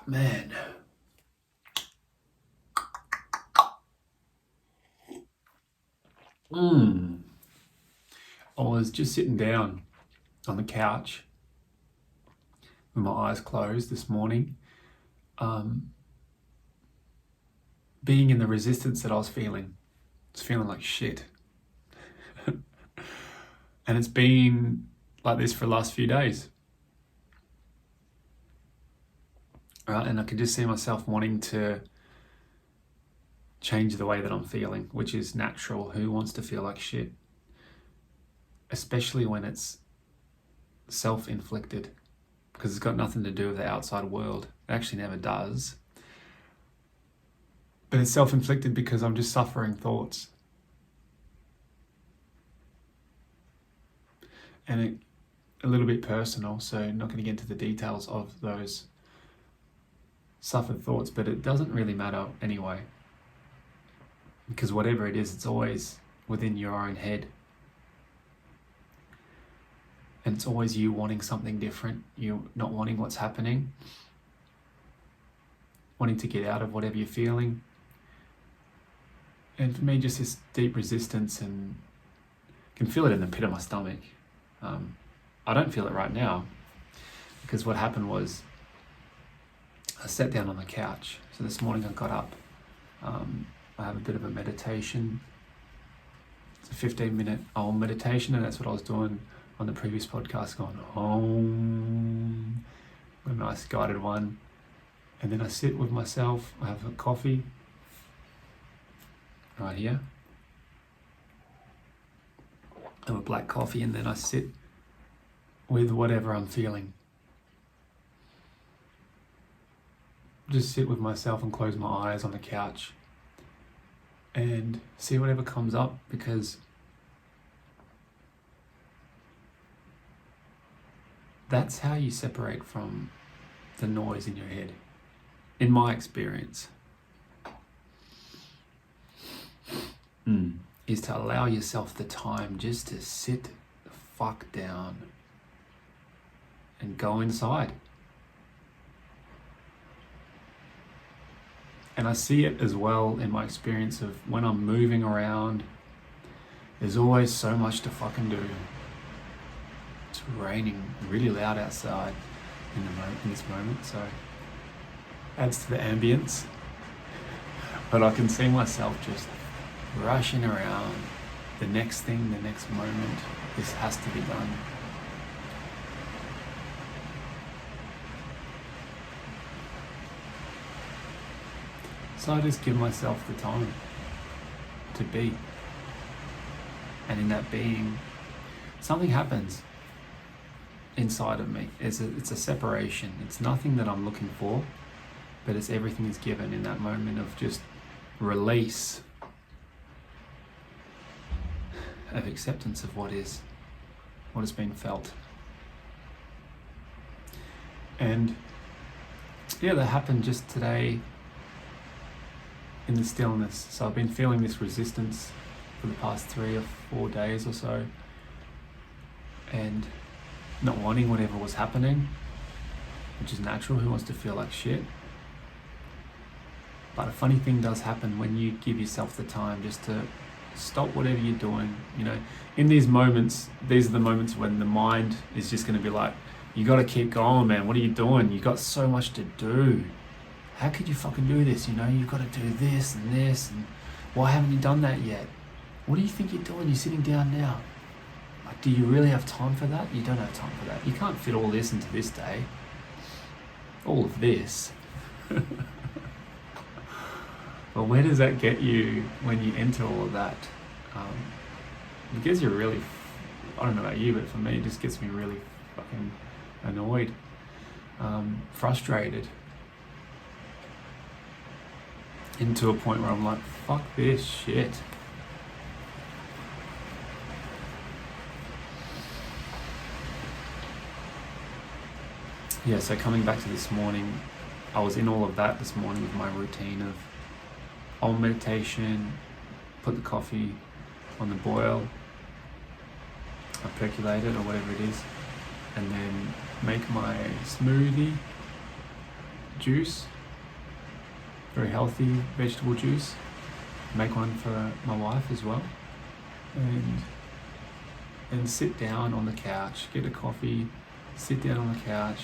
Man. I was just sitting down on the couch with my eyes closed this morning, being in the resistance that I was feeling. I was feeling like shit. And it's been like this for the last few days. Right? And I could just see myself wanting to change the way that I'm feeling, which is natural. Who wants to feel like shit? Especially when it's self-inflicted, because it's got nothing to do with the outside world. It actually never does. But it's self-inflicted because I'm just suffering thoughts. And a little bit personal, so not going to get into the details of those suffered thoughts, but it doesn't really matter anyway. Because whatever it is, it's always within your own head. And it's always you wanting something different, you not wanting what's happening, wanting to get out of whatever you're feeling. And for me, just this deep resistance, and I can feel it in the pit of my stomach. I don't feel it right now, because what happened was I sat down on the couch. So this morning I got up. I have a bit of a meditation. It's a 15-minute Om meditation, and that's what I was doing on the previous podcast, going Om, a nice guided one. And then I sit with myself. I have a coffee right here. I have a black coffee, and then I sit with whatever I'm feeling. Just sit with myself and close my eyes on the couch and see whatever comes up, because that's how you separate from the noise in your head, in my experience. Is to allow yourself the time just to sit the fuck down and go inside. And I see it as well in my experience of when I'm moving around, there's always so much to fucking do. It's raining really loud outside in this moment, so adds to the ambience. But I can see myself just rushing around, the next thing, the next moment, this has to be done. So I just give myself the time to be. And in that being, something happens inside of me. It's a separation. It's nothing that I'm looking for, but it's everything is given in that moment of just release, of acceptance of what has been felt. And yeah, that happened just today in the stillness. So I've been feeling this resistance for the past 3 or 4 days or so, and not wanting whatever was happening, which is natural. Who wants to feel like shit? But a funny thing does happen when you give yourself the time just to stop whatever you're doing. You know, in these moments, these are the moments when the mind is just going to be like, you got to keep going, man. What are you doing? You got so much to do. How could you fucking do this? You know, you've got to do this, and why haven't you done that yet? What do you think you're doing? You're sitting down now. Like, do you really have time for that? You don't have time for that. You can't fit all this into this day. All of this. But where does that get you when you enter all of that? Because you're really, I don't know about you, but for me, it just gets me really fucking annoyed, frustrated, into a point where I'm like, fuck this shit. Yeah, so coming back to this morning, I was in all of that this morning with my routine of Om meditation, put the coffee on the boil, I percolate it or whatever it is, and then make my smoothie, juice, very healthy vegetable juice. Make one for my wife as well, and sit down on the couch, get a coffee, sit down on the couch.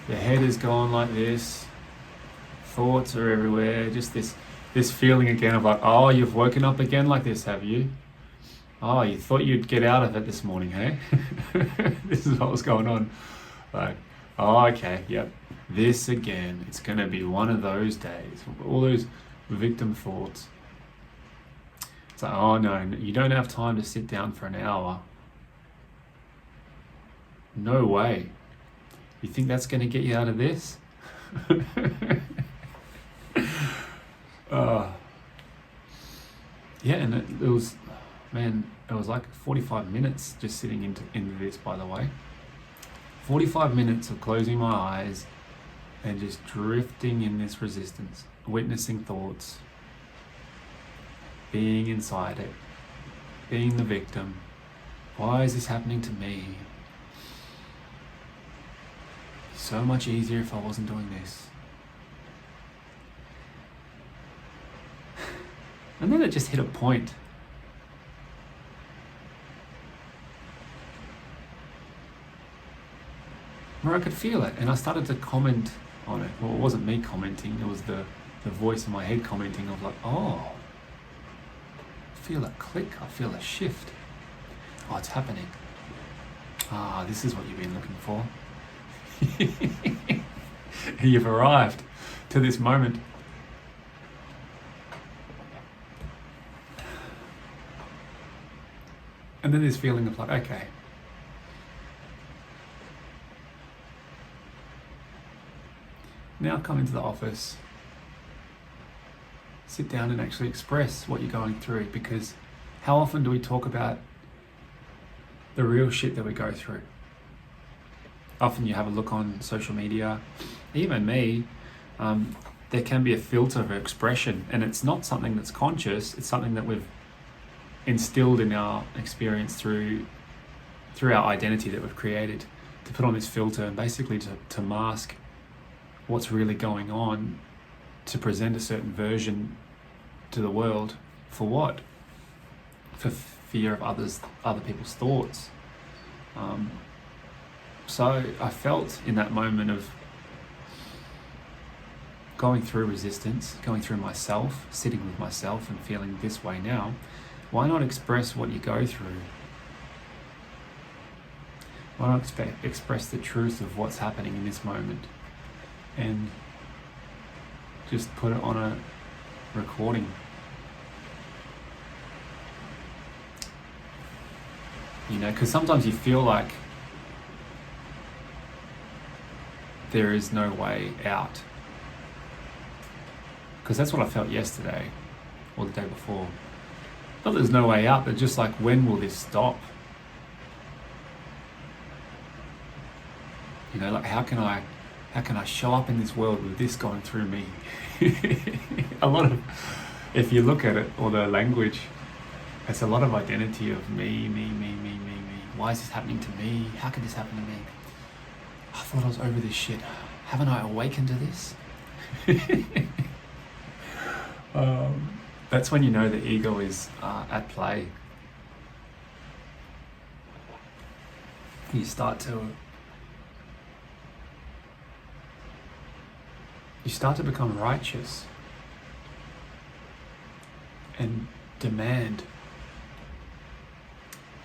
The head is going like this, thoughts are everywhere, just this feeling again of like, oh, you've woken up again like this, have you? Oh, you thought you'd get out of it this morning, hey? This is what was going on. Like, oh, okay, yep, this again. It's gonna be one of those days. All those victim thoughts. It's like, oh no, you don't have time to sit down for an hour. No way. You think that's gonna get you out of this? Yeah, and it was, man, it was like 45 minutes just sitting into this, by the way. 45 minutes of closing my eyes and just drifting in this resistance, witnessing thoughts, being inside it, being the victim. Why is this happening to me? So much easier if I wasn't doing this. And then it just hit a point. Where I could feel it, and I started to comment on it. Well, it wasn't me commenting, it was the voice in my head commenting. I was like, oh, I feel a click, I feel a shift. Oh, it's happening. Ah, this is what you've been looking for. You've arrived to this moment. And then this feeling of like, okay, now come into the office, sit down and actually express what you're going through, because how often do we talk about the real shit that we go through? Often you have a look on social media, even me, there can be a filter of expression, and it's not something that's conscious, it's something that we've instilled in our experience through our identity that we've created, to put on this filter and basically to mask what's really going on, to present a certain version to the world. For what? For fear of other people's thoughts. So I felt in that moment of going through resistance, going through myself, sitting with myself and feeling this way now, why not express what you go through? Why not express the truth of what's happening in this moment, and just put it on a recording? You know, because sometimes you feel like there is no way out. Because that's what I felt yesterday, or the day before. Not there's no way out, but just like, when will this stop? You know, like how can I show up in this world with this going through me? A lot of, if you look at it, or the language, it's a lot of identity of me. Why is this happening to me? How could this happen to me? I thought I was over this shit. Haven't I awakened to this? That's when you know the ego is at play. You start to become righteous and demand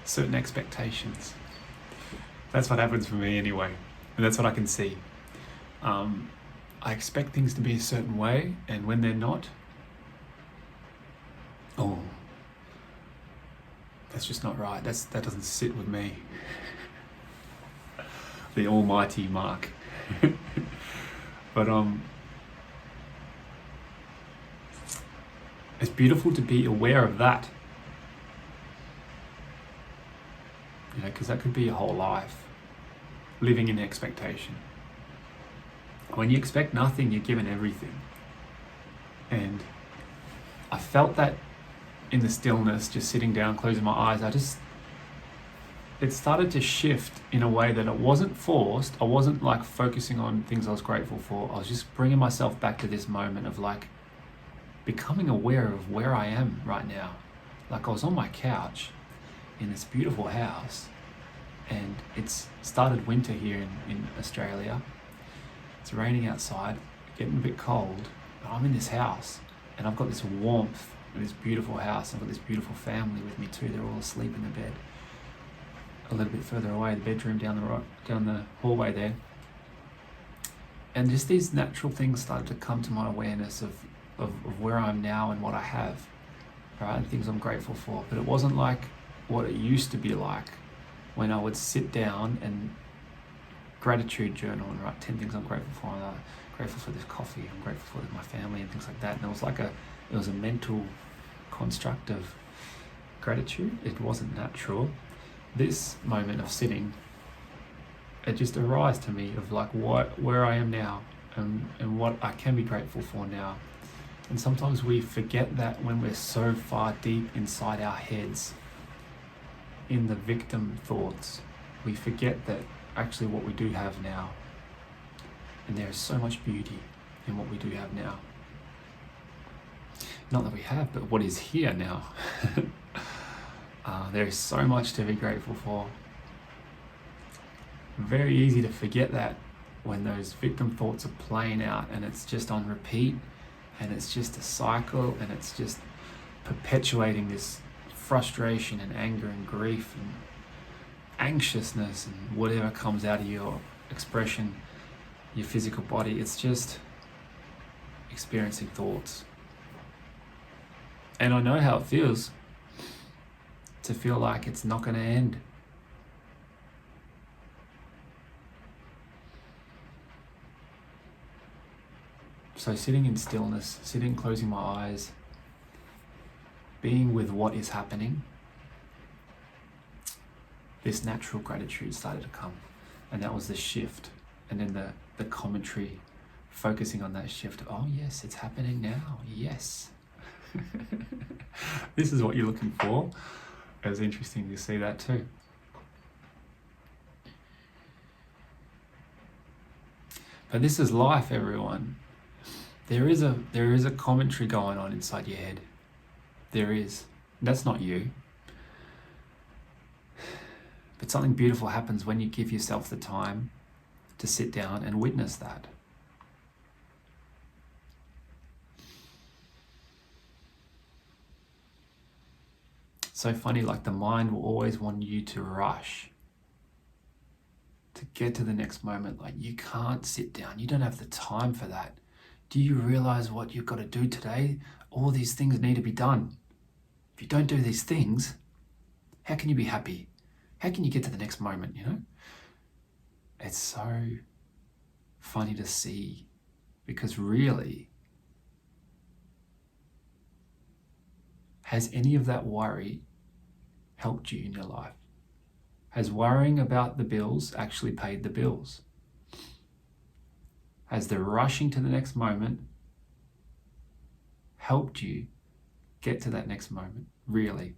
certain expectations. That's what happens for me anyway, and that's what I can see. I expect things to be a certain way, and when they're not, oh, that's just not right. That doesn't sit with me. The almighty Mack. But it's beautiful to be aware of that. You know, because that could be your whole life, living in expectation. When you expect nothing, you're given everything. And I felt that in the stillness, just sitting down, closing my eyes. it started to shift in a way that it wasn't forced. I wasn't like focusing on things I was grateful for. I was just bringing myself back to this moment of like becoming aware of where I am right now. Like I was on my couch in this beautiful house, and it's started winter here in Australia. It's raining outside, getting a bit cold, but I'm in this house and I've got this warmth in this beautiful house. I've got this beautiful family with me too. They're all asleep in the bed. A little bit further away, the bedroom down the hallway there. And just these natural things started to come to my awareness of where I'm now and what I have, right? And things I'm grateful for. But it wasn't like what it used to be like when I would sit down and gratitude journal and write 10 things I'm grateful for. I'm grateful for this coffee, I'm grateful for my family and things like that. And it was a mental construct of gratitude. It wasn't natural. This moment of sitting, it just arose to me of like where I am now and what I can be grateful for now. And sometimes we forget that when we're so far deep inside our heads in the victim thoughts, we forget that actually what we do have now, and there is so much beauty in what we do have now. Not that we have, but what is here now. There is so much to be grateful for. Very easy to forget that when those victim thoughts are playing out and it's just on repeat and it's just a cycle and it's just perpetuating this frustration and anger and grief and anxiousness and whatever comes out of your expression, your physical body. It's just experiencing thoughts. And I know how it feels to feel like it's not going to end. So sitting in stillness, closing my eyes, being with what is happening, this natural gratitude started to come. And that was the shift. And then the commentary focusing on that shift. Oh yes, it's happening now. Yes. This is what you're looking for. It was interesting to see that too. But this is life, everyone. There is a commentary going on inside your head. There is. That's not you. But something beautiful happens when you give yourself the time to sit down and witness that. So funny, like the mind will always want you to rush to get to the next moment. Like you can't sit down. You don't have the time for that. Do you realize what you've got to do today? All these things need to be done. If you don't do these things, how can you be happy? How can you get to the next moment, you know? It's so funny to see, because really, has any of that worry helped you in your life? Has worrying about the bills actually paid the bills? Has the rushing to the next moment helped you get to that next moment? Really?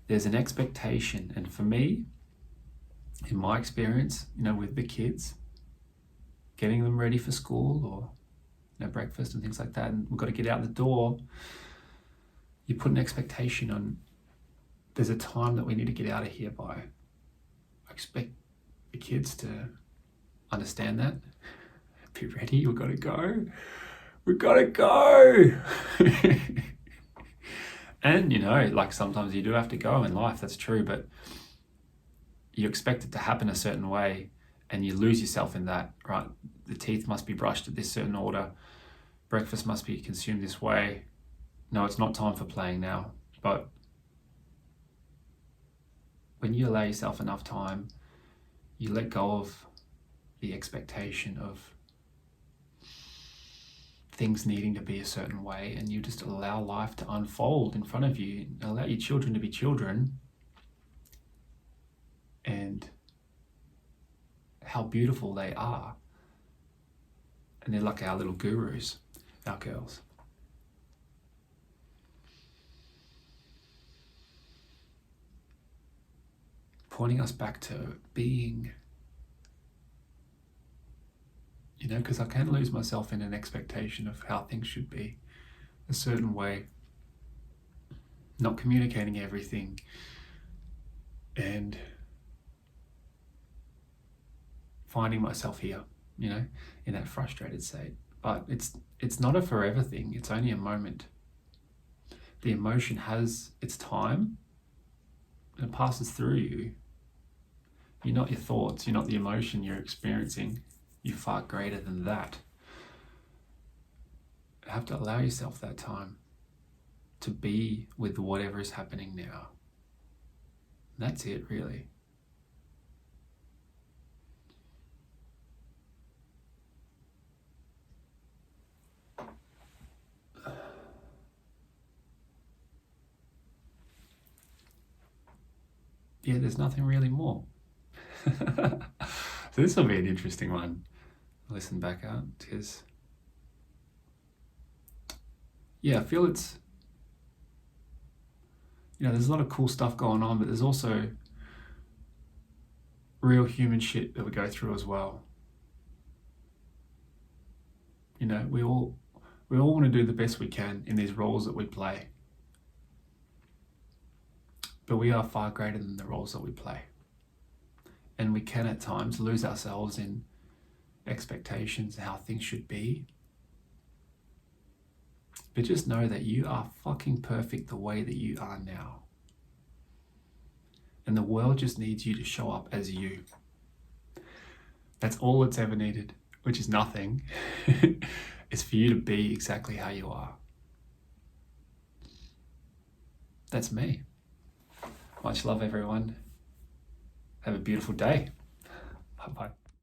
There's an expectation, and for me, in my experience, you know, with the kids, getting them ready for school or, you know, breakfast and things like that, and we've got to get out the door, you put an expectation on, there's a time that we need to get out of here by. I expect the kids to understand that. Be ready, we've got to go. We've got to go. And, you know, like sometimes you do have to go in life, that's true, but you expect it to happen a certain way and you lose yourself in that, right? The teeth must be brushed at this certain order. Breakfast must be consumed this way. No, it's not time for playing now. But when you allow yourself enough time, you let go of the expectation of things needing to be a certain way, and you just allow life to unfold in front of you. Allow your children to be children, and how beautiful they are. And they're like our little gurus, our girls. pointing us back to being, because I can lose myself in an expectation of how things should be a certain way, not communicating everything, and finding myself here, in that frustrated state. But it's not a forever thing. It's only a moment. The emotion has its time and it passes through you. You're not your thoughts. You're not the emotion you're experiencing. You're far greater than that. You have to allow yourself that time to be with whatever is happening now. That's it, really. Yeah, there's nothing really more. So this will be an interesting one. Listen back out, because I feel it's, there's a lot of cool stuff going on, but there's also real human shit that we go through as well. We all want to do the best we can in these roles that we play. But we are far greater than the roles that we play. And we can at times lose ourselves in expectations of how things should be. But just know that you are fucking perfect the way that you are now. And the world just needs you to show up as you. That's all it's ever needed, which is nothing. It's for you to be exactly how you are. That's me. Much love, everyone. Have a beautiful day. Bye-bye.